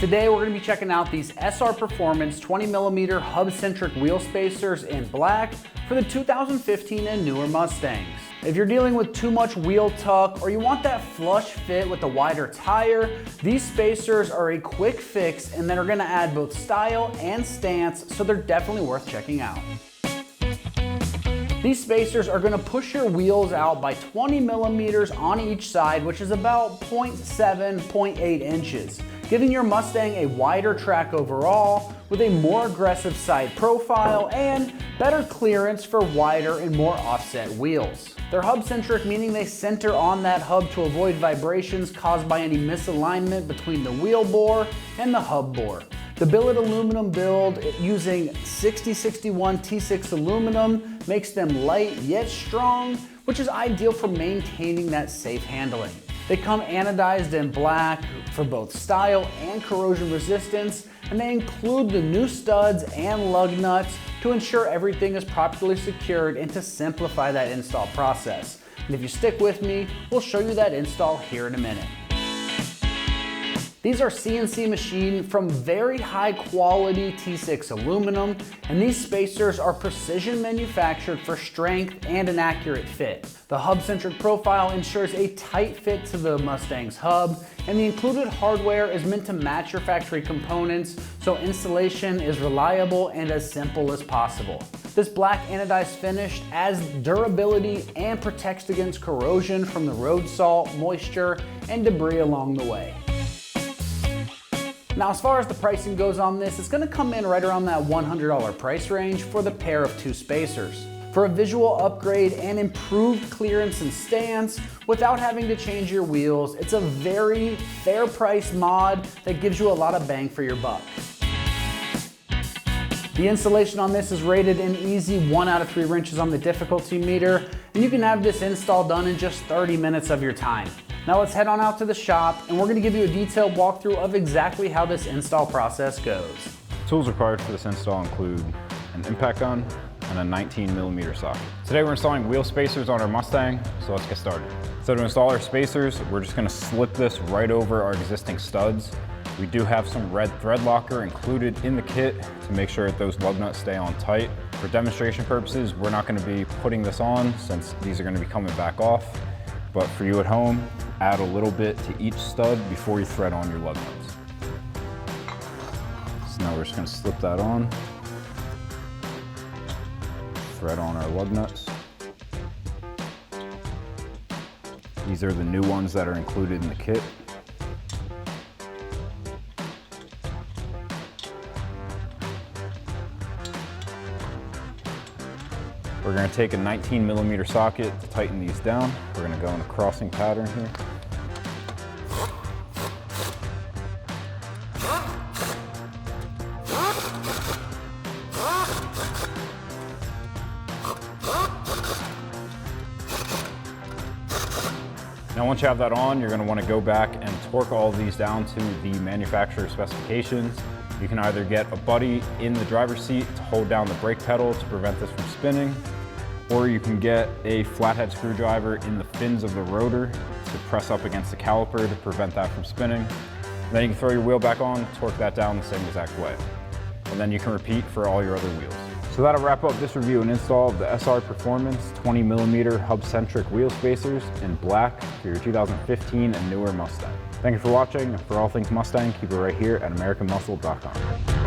Today we're going to be checking out these SR Performance 20mm Hubcentric wheel spacers in black for the 2015 and newer Mustangs. If you're dealing with too much wheel tuck or you want that flush fit with a wider tire, these spacers are a quick fix and they're going to add both style and stance, so they're definitely worth checking out. These spacers are going to push your wheels out by 20mm on each side, which is about 0.7, 0.8 inches, giving your Mustang a wider track overall with a more aggressive side profile and better clearance for wider and more offset wheels. They're hub-centric, meaning they center on that hub to avoid vibrations caused by any misalignment between the wheel bore and the hub bore. The billet aluminum build using 6061 T6 aluminum makes them light yet strong, which is ideal for maintaining that safe handling. They come anodized in black for both style and corrosion resistance, and they include the new studs and lug nuts to ensure everything is properly secured and to simplify that install process. And if you stick with me, we'll show you that install here in a minute. These are CNC machined from very high quality T6 aluminum, and these spacers are precision manufactured for strength and an accurate fit. The hub-centric profile ensures a tight fit to the Mustang's hub, and the included hardware is meant to match your factory components, so installation is reliable and as simple as possible. This black anodized finish adds durability and protects against corrosion from the road salt, moisture, and debris along the way. Now, as far as the pricing goes on this, it's going to come in right around that $100 price range for the pair of two spacers. For a visual upgrade and improved clearance and stance without having to change your wheels, it's a very fair price mod that gives you a lot of bang for your buck. The installation on this is rated an easy 1 out of 3 wrenches on the difficulty meter, and you can have this install done in just 30 minutes of your time. Now let's head on out to the shop, and we're going to give you a detailed walkthrough of exactly how this install process goes. Tools required for this install include an impact gun and a 19mm socket. Today we're installing wheel spacers on our Mustang, so let's get started. So to install our spacers, we're just going to slip this right over our existing studs. We do have some red thread locker included in the kit to make sure that those lug nuts stay on tight. For demonstration purposes, we're not going to be putting this on since these are going to be coming back off. But for you at home, add a little bit to each stud before you thread on your lug nuts. So now we're just going to slip that on. Thread on our lug nuts. These are the new ones that are included in the kit. We're going to take a 19mm socket to tighten these down. We're going to go in a crossing pattern here. Now once you have that on, you're going to want to go back and torque all of these down to the manufacturer specifications. You can either get a buddy in the driver's seat to hold down the brake pedal to prevent this from spinning, or you can get a flathead screwdriver in the fins of the rotor to press up against the caliper to prevent that from spinning. Then you can throw your wheel back on, torque that down the same exact way. And then you can repeat for all your other wheels. So that'll wrap up this review and install of the SR Performance 20mm hub-centric wheel spacers in black for your 2015 and newer Mustang. Thank you for watching, and for all things Mustang, keep it right here at AmericanMuscle.com.